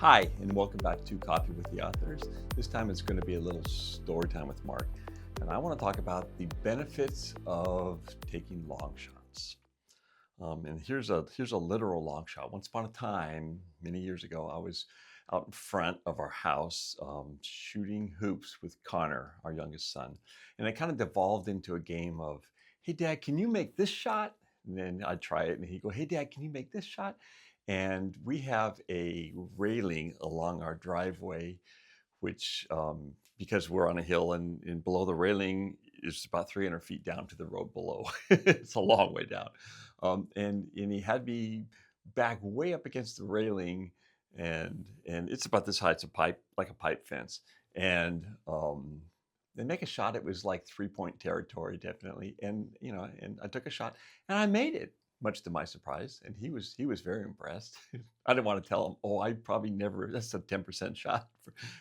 Hi, and welcome back to Coffee with the Authors. This time it's going to be a little story time with Mark. And I want to talk about the benefits of taking long shots. And here's a literal long shot. Once upon a time, many years ago, I was out in front of our house shooting hoops with Connor, our youngest son. And it kind of devolved into a game of, hey, Dad, can you make this shot? And then I'd try it, and he'd go, hey, Dad, can you make this shot? And we have a railing along our driveway, which, because we're on a hill and below the railing is about 300 feet down to the road below. It's a long way down. And he had me back way up against the railing, and it's about this high. It's a pipe, like a pipe fence. And they make a shot. It was like 3-point territory, definitely. And and I took a shot, and I made it, much to my surprise. And he was very impressed. I didn't want to tell him, oh, I probably never. That's a 10% shot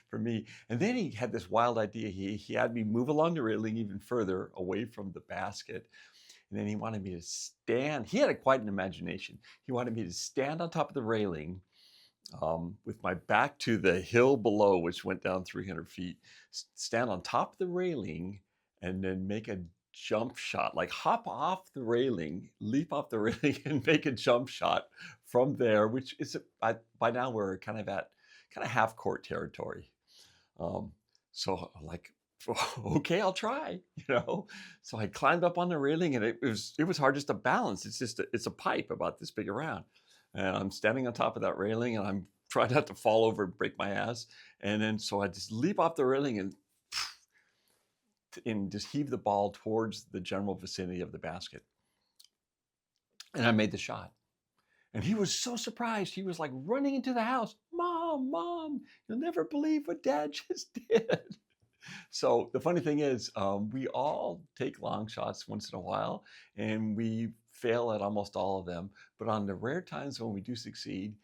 for me. And then he had this wild idea. He had me move along the railing even further away from the basket. And then he wanted me to stand. He had quite an imagination. He wanted me to stand on top of the railing with my back to the hill below, which went down 300 feet, stand on top of the railing, and then make a jump shot, like hop off the railing, leap off the railing, and make a jump shot from there, which is, by now we're kind of at half court territory. So I'm like, okay, I'll try, So I climbed up on the railing, and it was hard just to balance. It's a pipe about this big around. And I'm standing on top of that railing, and I'm trying not to fall over and break my ass. And then so I just leap off the railing and just heave the ball towards the general vicinity of the basket. And I made the shot. And he was so surprised. He was like running into the house. Mom, you'll never believe what Dad just did. So the funny thing is, we all take long shots once in a while, and we fail at almost all of them. But on the rare times when we do succeed,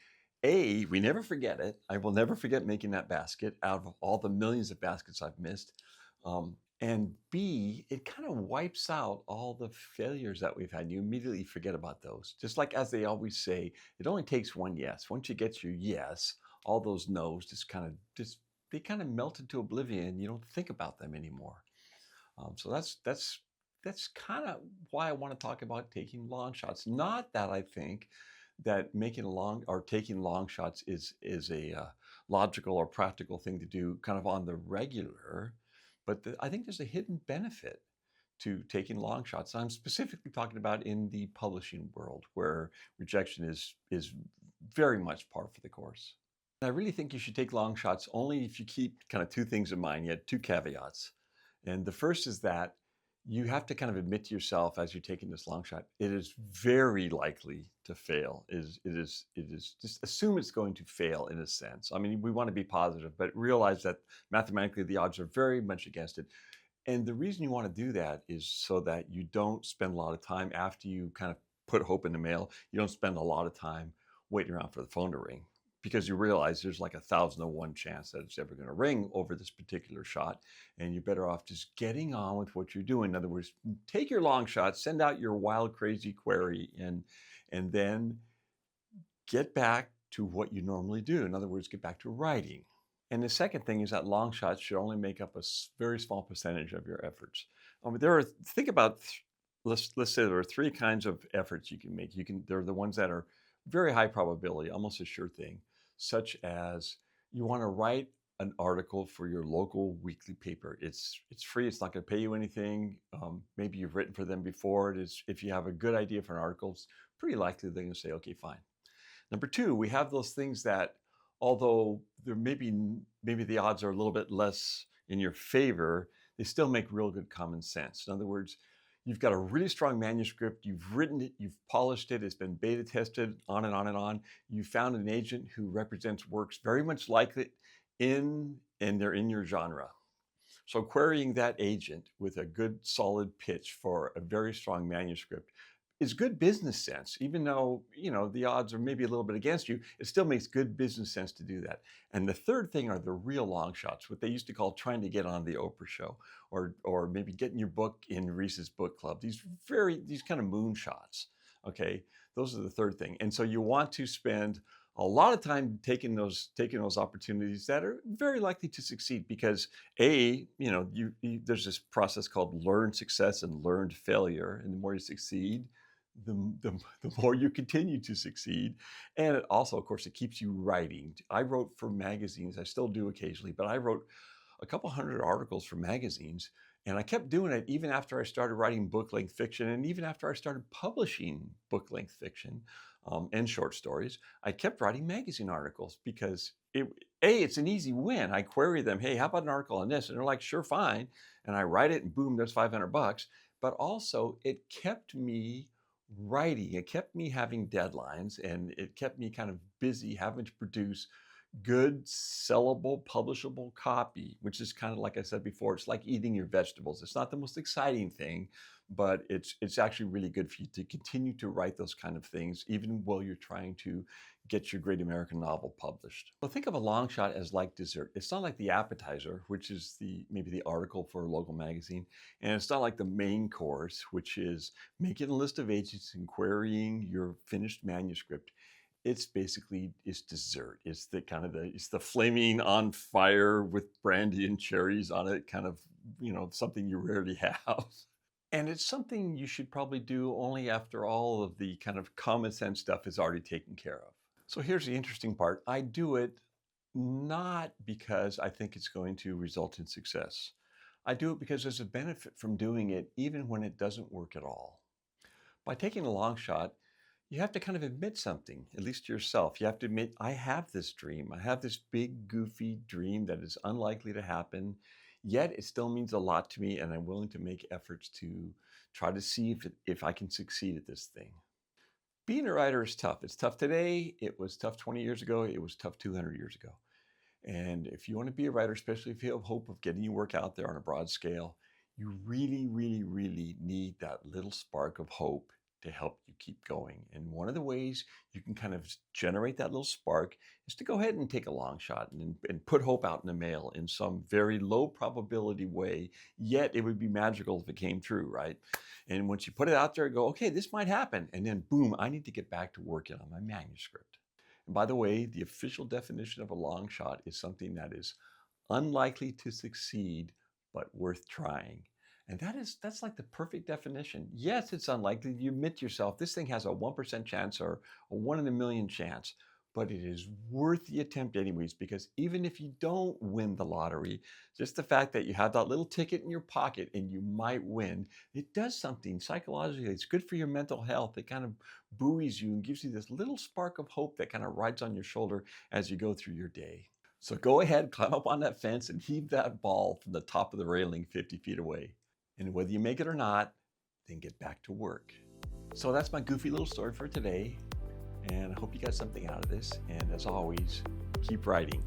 A, we never forget it. I will never forget making that basket out of all the millions of baskets I've missed. And B, it kind of wipes out all the failures that we've had. You immediately forget about those. Just like as they always say, it only takes one yes. Once you get your yes, all those no's they kind of melt into oblivion. You don't think about them anymore. So that's kind of why I want to talk about taking long shots. Not that I think that taking long shots is a logical or practical thing to do kind of on the regular, but I think there's a hidden benefit to taking long shots. I'm specifically talking about in the publishing world, where rejection is very much par for the course. I really think you should take long shots only if you keep kind of two things in mind. You had two caveats. And the first is that you have to kind of admit to yourself as you're taking this long shot, it is very likely to fail. It is just assume it's going to fail in a sense. I mean, we want to be positive, but realize that mathematically the odds are very much against it. And the reason you want to do that is so that you don't spend a lot of time after you kind of put hope in the mail. You don't spend a lot of time waiting around for the phone to ring, because you realize there's like 1,000-to-1 chance that it's ever going to ring over this particular shot. And you're better off just getting on with what you're doing. In other words, take your long shot, send out your wild, crazy query, and then get back to what you normally do. In other words, get back to writing. And the second thing is that long shots should only make up a very small percentage of your efforts. Let's say there are three kinds of efforts you can make. There are the ones that are very high probability, almost a sure thing, such as you want to write an article for your local weekly paper. It's free. It's not going to pay you anything. Maybe you've written for them before. If you have a good idea for an article, it's pretty likely they're going to say, okay, fine. Number two, we have those things that, although there maybe the odds are a little bit less in your favor, they still make real good common sense. In other words, you've got a really strong manuscript, you've written it, you've polished it, it's been beta tested, on and on and on. You found an agent who represents works very much like it and they're in your genre. So querying that agent with a good solid pitch for a very strong manuscript is good business sense. Even though, the odds are maybe a little bit against you, it still makes good business sense to do that. And the third thing are the real long shots, what they used to call trying to get on the Oprah show, or maybe getting your book in Reese's book club. These kind of moonshots. Okay, those are the third thing. And so you want to spend a lot of time taking those opportunities that are very likely to succeed because there's this process called learned success and learned failure, and the more you succeed, the more you continue to succeed. And it also, of course, it keeps you writing. I wrote for magazines. I still do occasionally, but I wrote a couple hundred articles for magazines, and I kept doing it even after I started writing book-length fiction, and even after I started publishing book-length fiction and short stories. I kept writing magazine articles because it's an easy win. I query them, hey, how about an article on this? And they're like, sure, fine. And I write it, and boom, there's $500. But also, it kept me writing. It kept me having deadlines, and it kept me kind of busy having to produce good, sellable, publishable copy, which is kind of like I said before, it's like eating your vegetables. It's not the most exciting thing, but it's actually really good for you to continue to write those kind of things, even while you're trying to get your great American novel published. Well, think of a long shot as like dessert. It's not like the appetizer, which is maybe the article for a local magazine, and it's not like the main course, which is making a list of agents and querying your finished manuscript. It's dessert. It's the flaming on fire with brandy and cherries on it, kind of, something you rarely have. And it's something you should probably do only after all of the kind of common sense stuff is already taken care of. So here's the interesting part. I do it not because I think it's going to result in success. I do it because there's a benefit from doing it even when it doesn't work at all. By taking a long shot, you have to kind of admit something, at least to yourself. You have to admit, I have this dream. I have this big, goofy dream that is unlikely to happen, yet it still means a lot to me, and I'm willing to make efforts to try to see if I can succeed at this thing. Being a writer is tough. It's tough today. It was tough 20 years ago. It was tough 200 years ago. And if you want to be a writer, especially if you have hope of getting your work out there on a broad scale, you really, really, really need that little spark of hope to help you keep going. And one of the ways you can kind of generate that little spark is to go ahead and take a long shot and put hope out in the mail in some very low probability way, yet it would be magical if it came true, right? And once you put it out there, go, okay, this might happen. And then boom, I need to get back to working on my manuscript. And by the way, the official definition of a long shot is something that is unlikely to succeed, but worth trying. And that's like the perfect definition. Yes, it's unlikely. You admit to yourself, this thing has a 1% chance or a 1 in a million chance, but it is worth the attempt anyways, because even if you don't win the lottery, just the fact that you have that little ticket in your pocket and you might win, it does something psychologically. It's good for your mental health. It kind of buoys you and gives you this little spark of hope that kind of rides on your shoulder as you go through your day. So go ahead, climb up on that fence and heave that ball from the top of the railing 50 feet away. And whether you make it or not, then get back to work. So that's my goofy little story for today. And I hope you got something out of this. And as always, keep writing.